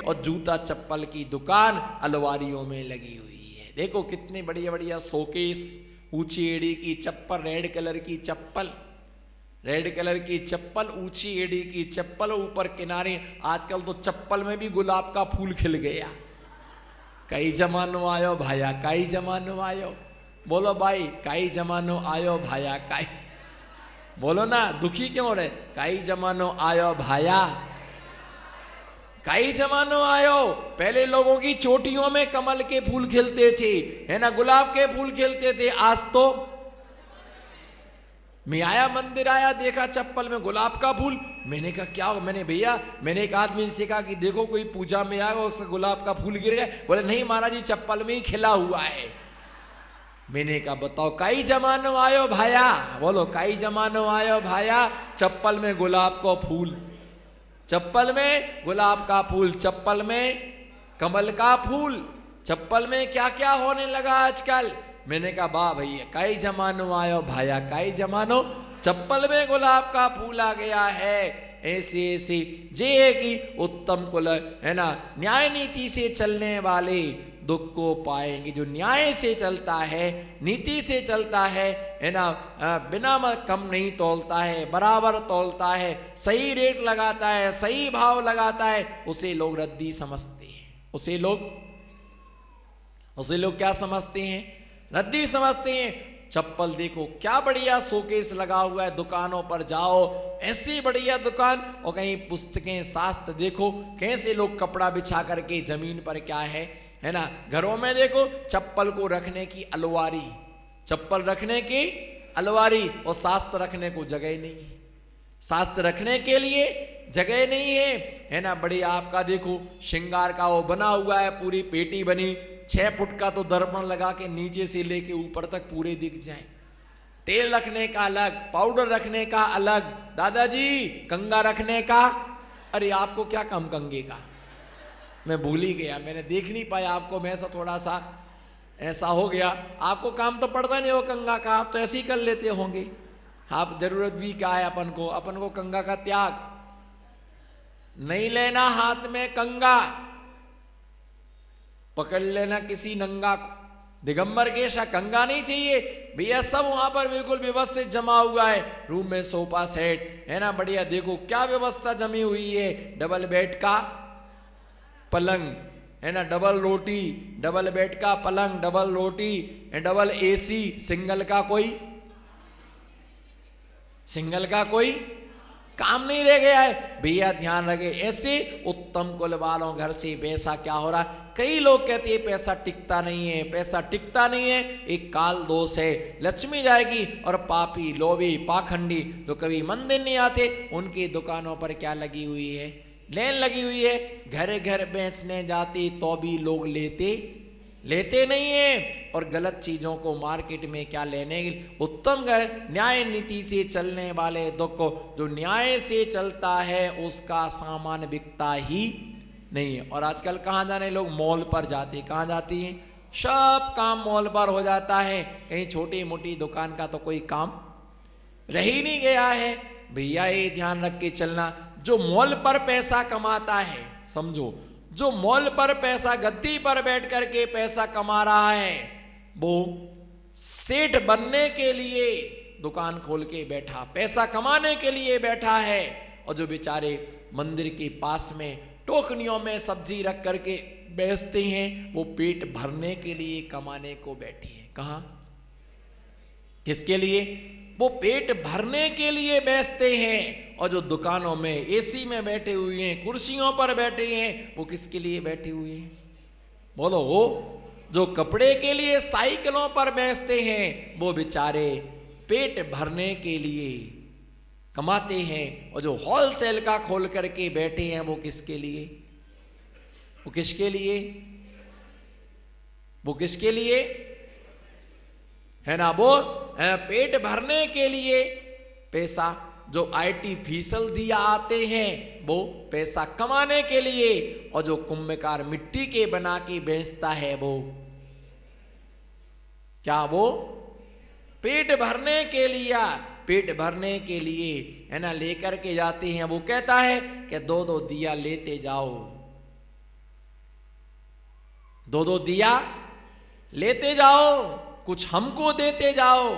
और जूता चप्पल की दुकान अलवारियों में लगी हुई है। देखो कितने बढ़िया बढ़िया शोकेस, ऊंची एड़ी की चप्पल, रेड कलर की चप्पल, रेड कलर की चप्पल, ऊंची एड़ी की चप्पल, ऊपर किनारे। आजकल तो चप्पल में भी गुलाब का फूल खिल गया। कई जमानो आयो भाया, कई जमानो आयो। बोलो भाई, कई जमानो आयो भाया, कई। बोलो ना, दुखी क्यों रहे? कई जमानो आयो भाया, कई जमानो आयो। पहले लोगों की चोटियों में कमल के फूल खिलते थे, है ना, गुलाब के फूल खिलते थे। आज तो मैं आया, मंदिर आया, देखा चप्पल में गुलाब का फूल। मैंने कहा क्या? मैंने एक आदमी से कहा कि देखो कोई पूजा में आया, उससे गुलाब का फूल गिर गया। बोले नहीं महाराज जी, चप्पल में ही खिला हुआ है। मैंने कहा बताओ, कई जमानो आयो भाया। बोलो, कई जमानो आयो भाया, चप्पल में गुलाब का फूल, चप्पल में गुलाब का फूल, चप्पल में कमल का फूल, चप्पल में क्या क्या होने लगा आजकल। मैंने कहा वाह भैया, कई जमानो आयो भाया, कई जमानो, चप्पल में गुलाब का फूल आ गया है। ऐसी ऐसी जे की उत्तम कुल, है ना, न्याय नीति से चलने वाले दुख को पाएंगे। जो न्याय से चलता है, नीति से चलता है ना, बिना कम नहीं तोलता है, बराबर तोलता है, सही रेट लगाता है, सही भाव लगाता है, उसे लोग रद्दी समझते हैं। उसे लोग क्या समझते हैं? रद्दी समझते हैं। चप्पल देखो क्या बढ़िया शोकेस लगा हुआ है, दुकानों पर जाओ, ऐसी बढ़िया दुकान। और कहीं पुस्तकें, शास्त्र देखो कैसे लोग कपड़ा बिछा करके जमीन पर, क्या है ना, घरों में देखो चप्पल को रखने की अलवारी, चप्पल रखने की अलवारी, और शास्त्र रखने को जगह नहीं है। शास्त्र रखने के लिए जगह नहीं है ना। बढ़िया आपका देखो श्रृंगार का वो बना हुआ है, पूरी पेटी बनी, 6 फुट का तो दर्पण लगा के नीचे से लेके ऊपर तक पूरे दिख जाए। तेल रखने का अलग, पाउडर रखने का अलग, दादाजी कंगा रखने का। अरे आपको क्या काम कंगे का? मैं भूल ही गया, मैंने देख नहीं पाया आपको। मैं ऐसा थोड़ा सा ऐसा हो गया, आपको काम तो पड़ता नहीं हो कंगा का, आप तो ऐसे ही कर लेते होंगे। आप जरूरत भी क्या है अपन को कंगा का त्याग नहीं लेना। हाथ में कंगा पकड़ लेना किसी नंगा को, दिगंबर के ऐसा कंगा नहीं चाहिए भैया। सब वहां पर बिल्कुल व्यवस्थित जमा हुआ है। रूम में सोफा सेट, है ना, बढ़िया देखो क्या व्यवस्था जमी हुई है। डबल बेड का पलंग, है ना, डबल रोटी, डबल बेड का पलंग, डबल रोटी, डबल एसी। सिंगल का कोई काम नहीं रह गया है भैया, ध्यान रखे। ऐसे उत्तम कुल वालों घर से पैसा क्या हो रहा है? कई लोग कहते हैं पैसा टिकता नहीं है, पैसा टिकता नहीं है, एक काल दोष है। लक्ष्मी जाएगी और पापी, लोभी, पाखंडी जो कभी मंदिर नहीं आते, उनकी दुकानों पर क्या लगी हुई है? लेन लगी हुई है। घर घर बेचने जाते तो भी लोग लेते नहीं है। और गलत चीजों को मार्केट में क्या लेने? उत्तम घर न्याय नीति से चलने वाले दुख को, जो न्याय से चलता है उसका सामान बिकता ही नहीं है। और आजकल कहाँ जाने लोग? मॉल पर जाते। कहाँ जाती हैं? सब काम मॉल पर हो जाता है। कहीं छोटी मोटी दुकान का तो कोई काम रह ही नहीं गया है। भैया ये ध्यान रख के चलना, जो मॉल पर पैसा कमाता है, समझो, जो मॉल पर पैसा, गद्दी पर बैठ करके पैसा कमा रहा है, वो सेठ बनने के लिए दुकान खोल के बैठा, पैसा कमाने के लिए बैठा है। और जो बेचारे मंदिर के पास में टोकनियों में सब्जी रख करके बेचते हैं, वो पेट भरने के लिए कमाने को बैठे हैं। कहाँ? किसके लिए? वो पेट भरने के लिए बेचते हैं। और जो दुकानों में एसी में बैठे हुए हैं, कुर्सियों पर बैठे हैं, वो किसके लिए बैठे हुए हैं? बोलो, वो जो कपड़े के लिए साइकिलों पर बेचते हैं, वो बेचारे पेट भरने के लिए कमाते हैं। और जो होलसेल का खोल करके बैठे हैं, वो किसके लिए? वो किसके लिए? वो किसके लिए है ना? वो पेट भरने के लिए पैसा जो आर्टिफिशियल दिया आते हैं, वो पैसा कमाने के लिए। और जो कुंभकार मिट्टी के बना के बेचता है, वो क्या? वो पेट भरने के लिए। पेट भरने के लिए है ना लेकर के जाते हैं। वो कहता है कि 2-2 दिया लेते जाओ, 2-2 दिया लेते जाओ, कुछ हमको देते जाओ,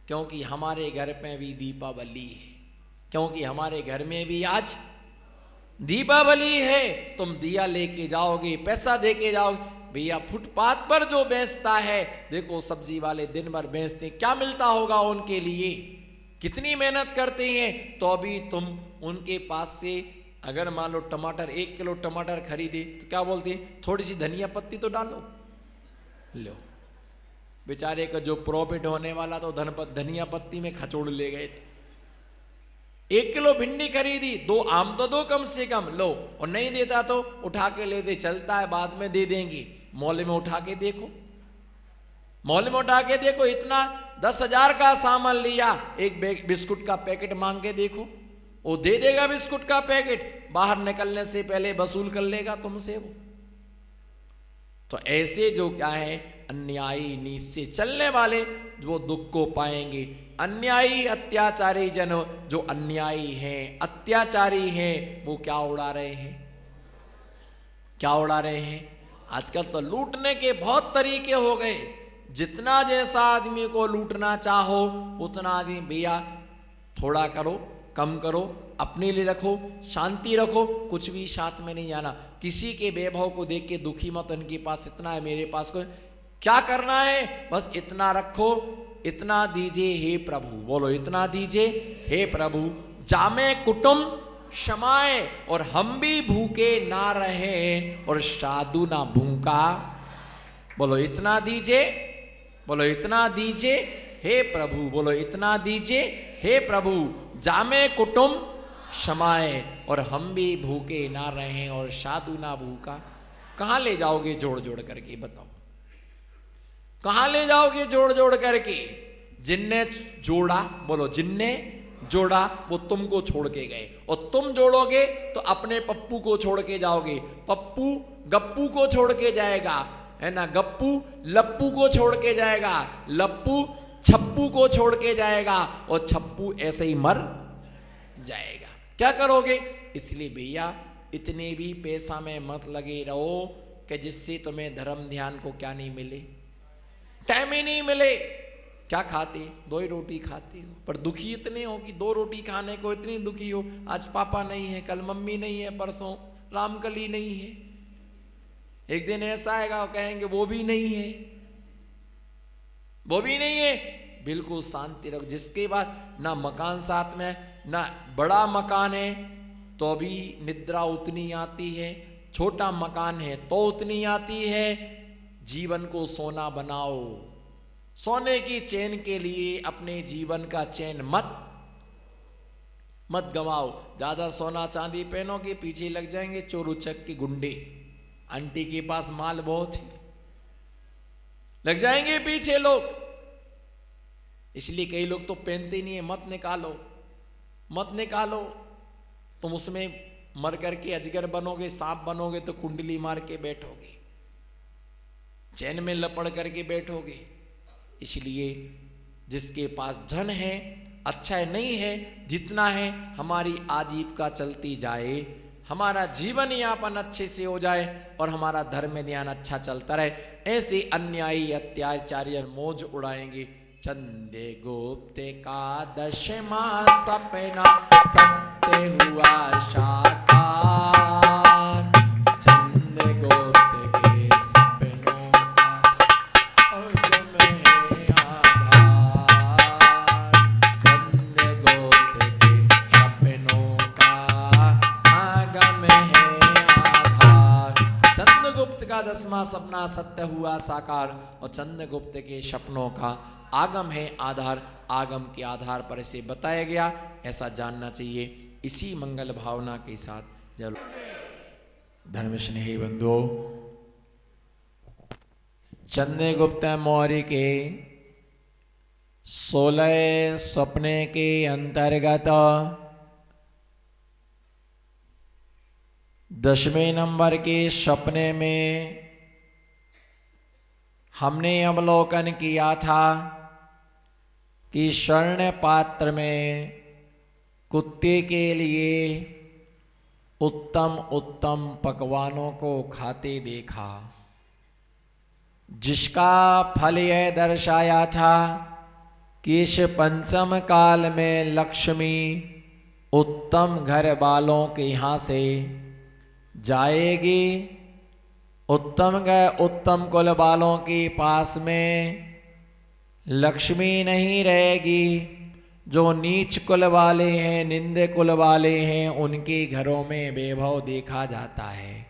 क्योंकि हमारे घर में भी दीपावली है, क्योंकि हमारे घर में भी आज दीपावली है। तुम दिया लेके जाओगे, पैसा देके जाओगे। भैया फुटपाथ पर जो बेचता है, देखो सब्जी वाले दिन भर बेचते, क्या मिलता होगा उनके लिए, कितनी मेहनत करते हैं, तो अभी तुम उनके पास से अगर मान लो टमाटर 1 किलो टमाटर खरीदे तो क्या बोलते हैं, थोड़ी सी धनिया पत्ती तो डालो, लो। बेचारे का जो प्रॉफिट होने वाला तो धनिया पत्ती में खचोड़ ले गए। 1 किलो भिंडी खरीदी, 2 आम तो दो कम से कम, लो। और नहीं देता तो उठा के ले दे, चलता है बाद में दे देंगे। मॉल में उठा के देखो, मॉल में उठा के देखो, इतना 10,000 का सामान लिया, एक बिस्कुट का पैकेट मांग के देखो, वो दे देगा बिस्कुट का पैकेट, बाहर निकलने से पहले वसूल कर लेगा तुमसे वो। तो ऐसे जो क्या है अन्यायी नीच से चलने वाले वो दुख को पाएंगे। अन्यायी अत्याचारी जन जो अन्यायी हैं, अत्याचारी हैं, वो क्या उड़ा रहे हैं, क्या उड़ा रहे हैं। आजकल तो लूटने के बहुत तरीके हो गए, जितना जैसा आदमी को लूटना चाहो उतना आदमी, भैया थोड़ा करो, कम करो, अपने लिए रखो, शांति रखो, कुछ भी साथ में नहीं जाना। किसी के वैभव को देख के दुखी मत, उनके पास इतना है मेरे पास को क्या करना है, बस इतना रखो, इतना दीजिए हे प्रभु, बोलो इतना दीजिए हे प्रभु। जामे कुटुंब क्षमाए और हम भी भूखे ना रहे और साधु ना भूखा, बोलो इतना दीजिए, बोलो इतना दीजिए हे प्रभु, बोलो इतना दीजिए हे प्रभु। जामे कुटुंब क्षमाए और हम भी भूखे ना रहे और साधु ना भूखा। कहां ले जाओगे जोड़ जोड़ करके, बताओ कहां ले जाओगे जोड़ जोड़ करके। जिनने जोड़ा, बोलो जिनने जोड़ा वो तुमको छोड़ के गए, और तुम जोड़ोगे तो अपने पप्पू को छोड़ के जाओगे, पप्पू गप्पू को छोड़ के जाएगा, है ना, गप्पू लप्पू को छोड़ के जाएगा, लप्पू छप्पू को छोड़ के जाएगा, और छप्पू ऐसे ही मर जाएगा। क्या करोगे। इसलिए भैया इतने भी पैसा में मत लगे रहो कि जिससे तुम्हें धर्म ध्यान को क्या नहीं मिले, टाइम ही नहीं मिले। क्या खाते, 2 ही रोटी खाते हो, पर दुखी इतने हो कि 2 रोटी खाने को इतनी दुखी हो। आज पापा नहीं है, कल मम्मी नहीं है, परसों रामकली नहीं है, एक दिन ऐसा आएगा कहेंगे वो भी नहीं है, वो भी नहीं है। बिल्कुल शांति रखो। जिसके बाद ना मकान साथ में, ना बड़ा मकान है तो भी निद्रा उतनी आती है, छोटा मकान है तो उतनी आती है। जीवन को सोना बनाओ, सोने की चैन के लिए अपने जीवन का चैन मत गवाओ। ज्यादा सोना चांदी पहनोगे पीछे लग जाएंगे चोर उचक के गुंडे, आंटी के पास माल बहुत है, लग जाएंगे पीछे लोग। इसलिए कई लोग तो पहनते नहीं है। मत निकालो, मत निकालो। तुम उसमें मर करके अजगर बनोगे, सांप बनोगे तो कुंडली मार के बैठोगे, चैन में लपड़ करके बैठोगे। इसलिए जिसके पास धन है अच्छा है, नहीं है जितना है हमारी आजीविका चलती जाए, हमारा जीवन यापन अच्छे से हो जाए और हमारा धर्म ध्यान अच्छा चलता रहे। ऐसे अन्यायी अत्याचारी मौज उड़ाएंगे। चंद्रगुप्त का 10वां सपना सत्य हुआ साकार। चंद्रगुप्त के सपनों का आगम है आधार। चंद्रगुप्त के सपनों का आगम है आधार। चंद्रगुप्त का 10वां सपना सत्य हुआ साकार और चंद्रगुप्त के सपनों का आगम है आधार। आगम के आधार पर इसे बताया गया, ऐसा जानना चाहिए। इसी मंगल भावना के साथ जरूर धर्म स्नेही बंधुओं, चंद्रगुप्त मौर्य के 16 सपने के अंतर्गत 10वें नंबर के सपने में हमने अवलोकन किया था कि स्वर्ण पात्र में कुत्ते के लिए उत्तम उत्तम पकवानों को खाते देखा, जिसका फल यह दर्शाया था कि इस पंचम काल में लक्ष्मी उत्तम घर वालों के यहाँ से जाएगी। उत्तम कुल वालों के पास में लक्ष्मी नहीं रहेगी। जो नीच कुल वाले हैं, निंदे कुल वाले हैं, उनके घरों में वैभव देखा जाता है।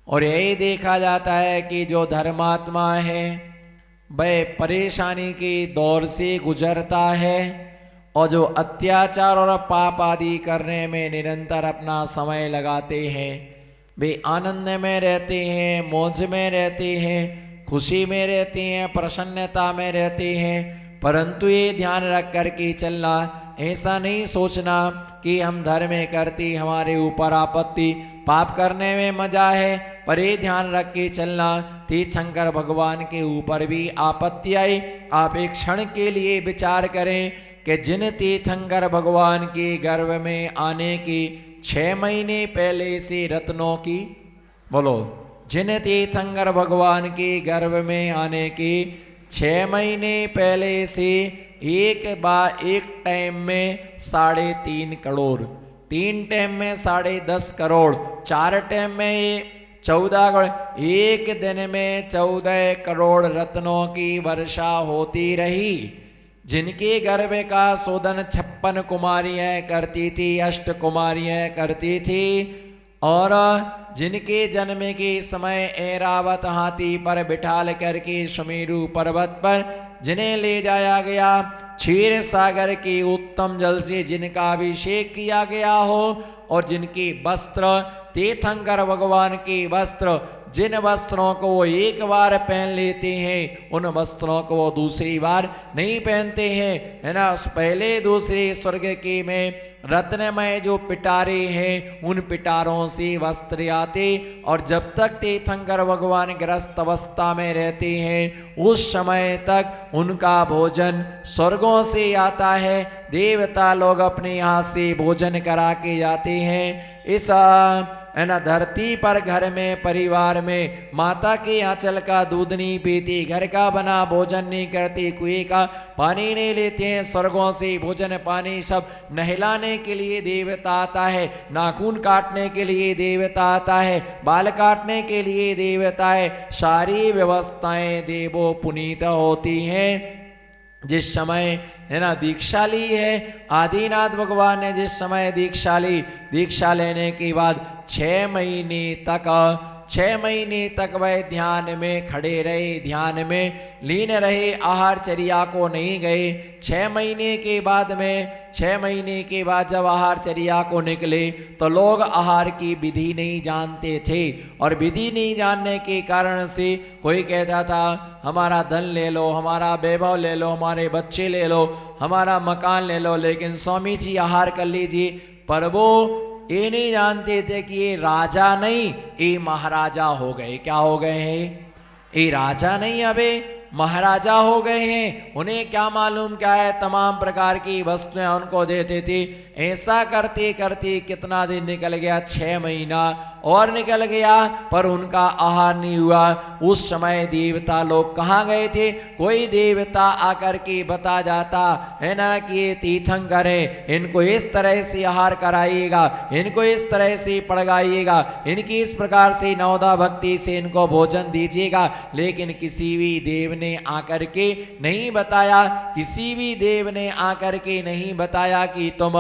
और यही देखा जाता है कि जो धर्मात्मा है वह परेशानी के दौर से गुजरता है, और जो अत्याचार और पाप आदि करने में निरंतर अपना समय लगाते हैं वे आनंद में रहते हैं, मौज में रहते हैं, खुशी में रहते हैं, प्रसन्नता में रहते हैं। परंतु ये ध्यान रख कर के चलना, ऐसा नहीं सोचना कि हम धर्म करते हमारे ऊपर आपत्ति, पाप करने में मजा है। पर ये ध्यान रख के चलना तीर्थंकर भगवान के ऊपर भी आपत्ति आई। आप एक क्षण के लिए विचार करें कि जिन तीर्थंकर भगवान के गर्भ में आने की 6 महीने पहले से रत्नों की, बोलो, जिन तीर्थंकर भगवान के गर्भ में आने की 6 महीने पहले से एक टाइम में 3.5 करोड़, 3 टाइम में 10.5 करोड़, 4 टाइम में 14 करोड़, एक दिन में 14 करोड़ रत्नों की वर्षा होती रही। जिनके गर्भ का शोधन 56 कुमारियां करती थी, 8 कुमारियां करती थी, और जिनके जन्म के समय ऐरावत हाथी पर बिठाल करके सुमेरु पर्वत पर जिन्हें ले जाया गया, क्षीर सागर के उत्तम जल से जिनका अभिषेक किया गया हो, और जिनके वस्त्र तीर्थंकर भगवान के वस्त्र, जिन वस्त्रों को वो एक बार पहन लेते हैं उन वस्त्रों को वो दूसरी बार नहीं पहनते हैं, है ना। उस पहले दूसरे स्वर्ग के में रत्नमय जो पिटारे हैं उन पिटारों से वस्त्र आते, और जब तक तीर्थंकर भगवान ग्रस्त अवस्था में रहते हैं उस समय तक उनका भोजन स्वर्गों से आता है। देवता लोग अपने यहाँ से भोजन करा के जाते हैं। इस है ना धरती पर घर में परिवार में माता के आंचल का दूध नहीं पीती, घर का बना भोजन नहीं करती, कुएं का पानी नहीं लेते हैं, स्वर्गों से भोजन पानी सब नहलाने के लिए देवता आता है, नाखून काटने के लिए देवता आता है, बाल काटने के लिए देवता है। सारी व्यवस्थाएं देवो पुनीत होती हैं। जिस समय है ना दीक्षा ली है आदिनाथ भगवान ने, जिस समय दीक्षा लेने के बाद 6 महीने तक वह ध्यान में खड़े रहे, ध्यान में लीन रहे, आहार चर्या को नहीं गए। 6 महीने के बाद जब आहार चर्या को निकले तो लोग आहार की विधि नहीं जानते थे, और विधि नहीं जानने के कारण से कोई कहता था हमारा धन ले लो, हमारा वैभव ले लो, हमारे बच्चे ले लो, हमारा मकान ले लो, लेकिन स्वामी जी आहार कर लीजिए। पर वो ये नहीं जानते थे कि ये राजा नहीं, ये महाराजा हो गए। क्या हो गए हैं? ये राजा नहीं, अबे महाराजा हो गए हैं। उन्हें क्या मालूम क्या है, तमाम प्रकार की वस्तुएं उनको देते थे। ऐसा करते करते कितना दिन निकल गया, 6 महीना और निकल गया, पर उनका आहार नहीं हुआ। उस समय देवता लोग कहाँ गए थे? कोई देवता आकर के बता जाता है ना कि ये तीर्थंकर है, इनको इस तरह से आहार कराइएगा, इनको इस तरह से पड़गाइएगा, इनकी इस प्रकार से नवदा भक्ति से इनको भोजन दीजिएगा। लेकिन किसी भी देव ने आकर के नहीं बताया, किसी भी देव ने आकर के नहीं बताया कि तुम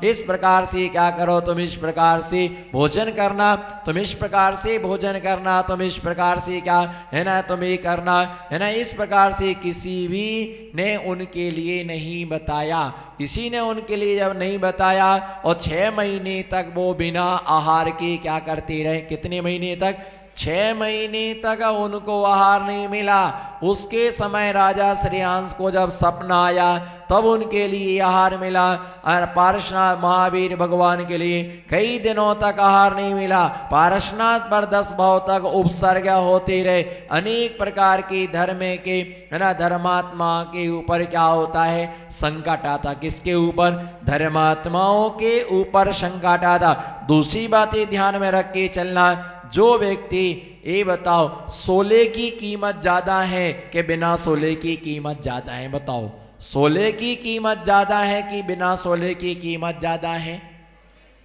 इस प्रकार से क्या करो, तुम इस प्रकार से भोजन करना, तुम इस प्रकार से भोजन करना, तुम इस प्रकार से क्या है ना तुम ये करना है ना। इस प्रकार से किसी भी ने उनके लिए नहीं बताया। किसी ने उनके लिए जब नहीं बताया और 6 महीने तक वो बिना आहार के क्या करते रहे? कितने महीने तक? 6 महीने तक उनको आहार नहीं मिला। उसके समय राजा श्रेयांश को जब सपना आया तब उनके लिए आहार मिला। और पारसनाथ महावीर भगवान के लिए कई दिनों तक आहार नहीं मिला। पारसनाथ पर 10 भाव तक उपसर्ग होते रहे। अनेक प्रकार के धर्म के है ना धर्मात्मा के ऊपर क्या होता है, संकट आता। किसके ऊपर? धर्मात्माओं के ऊपर संकट आता। दूसरी बातें ध्यान में रख के चलना, जो व्यक्ति ये बताओ सोले की कीमत ज्यादा है कि बिना सोले की कीमत ज्यादा है? बताओ, सोले की कीमत ज्यादा है कि बिना सोले की कीमत ज्यादा है?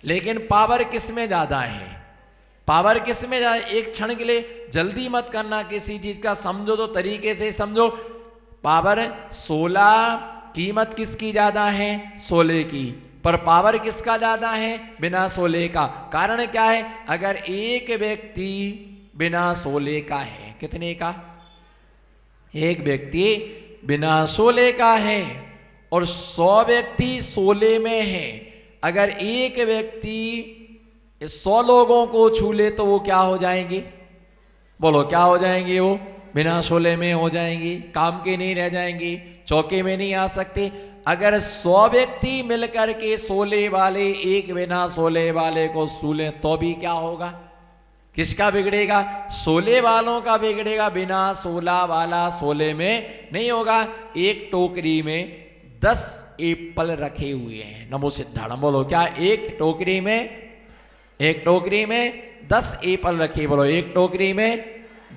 लेकिन पावर किस में ज्यादा है? पावर किस में ज्यादा? एक क्षण के लिए जल्दी मत करना किसी चीज का, समझो तो तरीके से समझो। पावर 16 कीमत किसकी ज्यादा है? सोले की। पर पावर किसका ज्यादा है? बिना सोले का। कारण क्या है? अगर एक व्यक्ति बिना सोले का है, कितने का? एक व्यक्ति बिना सोले का है और 100 व्यक्ति सोले में है। अगर एक व्यक्ति 100 लोगों को छू ले तो वो क्या हो जाएंगे? बोलो, क्या हो जाएंगे? वो बिना सोले में हो जाएंगी, काम के नहीं रह जाएंगी, चौके में नहीं आ सकते। अगर 100 व्यक्ति मिलकर के सोले वाले एक बिना सोले वाले को सूले तो भी क्या होगा? किसका बिगड़ेगा? सोले वालों का बिगड़ेगा। बिना सोला वाला सोले में नहीं होगा। एक टोकरी में 10 एप्पल रखे हुए हैं। नमो सिद्धार्थ बोलो, क्या एक टोकरी में 10 एप्पल रखे? बोलो, एक टोकरी में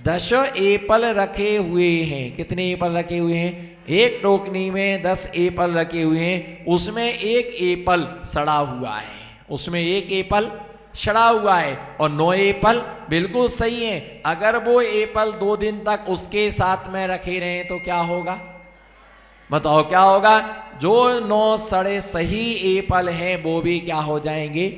10 एप्पल रखे हुए हैं। कितने एप्पल रखे हुए हैं? एक टोकरी में 10 एप्पल रखे हुए हैं। उसमें एक एप्पल सड़ा हुआ है, उसमें एक एप्पल सड़ा हुआ है और 9 एप्पल बिल्कुल सही है। अगर वो एप्पल 2 दिन तक उसके साथ में रखे रहे तो क्या होगा? बताओ क्या होगा? जो 9 सड़े सही एप्पल हैं वो भी क्या हो जाएंगे?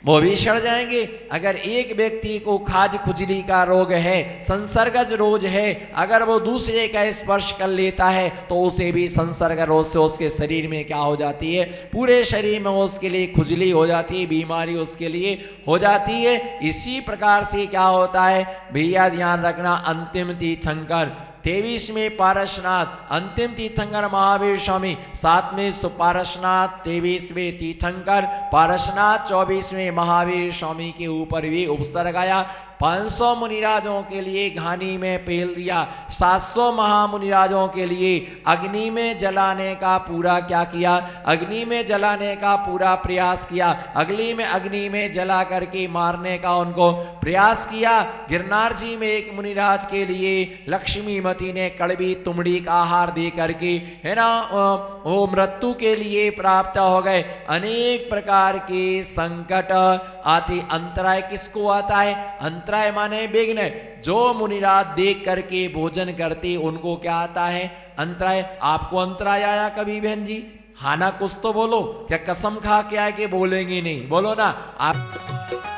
वो भी सड़ जाएंगे। अगर एक व्यक्ति को खाज खुजली का रोग है, संसर्गज रोग है, अगर वो दूसरे का स्पर्श कर लेता है तो उसे भी संसर्ग रोग से उसके शरीर में क्या हो जाती है? पूरे शरीर में उसके लिए खुजली हो जाती है, बीमारी उसके लिए हो जाती है। इसी प्रकार से क्या होता है भैया, ध्यान रखना। अंतिम तीर्थंकर 23वें पारसनाथ, अंतिम तीर्थंकर महावीर स्वामी, 7वें सुपारसनाथ, 23वें तीर्थंकर पारसनाथ, 24वें महावीर स्वामी के ऊपर भी उपसर्ग आया। 500 मुनिराजों के लिए घानी में पेल दिया। 700 महामुनिराजों के लिए अग्नि में जलाने का पूरा क्या किया? अग्नि में जलाने का पूरा प्रयास किया। अग्नि में जला करके मारने का उनको प्रयास किया। गिरनार जी में एक मुनिराज के लिए लक्ष्मीमती ने कड़वी तुमड़ी का आहार दे करके है ना वो मृत्यु के लिए प्राप्त हो गए। अनेक प्रकार के संकट आते। अंतराय किसको आता है? अंतराय माने विघ्न। जो मुनिराज देख करके भोजन करते उनको क्या आता है? अंतराय। आपको अंतराय आया कभी बहन जी? हाँ ना, कुछ तो बोलो। क्या कसम खा के आए कि बोलेंगे नहीं? बोलो ना आप।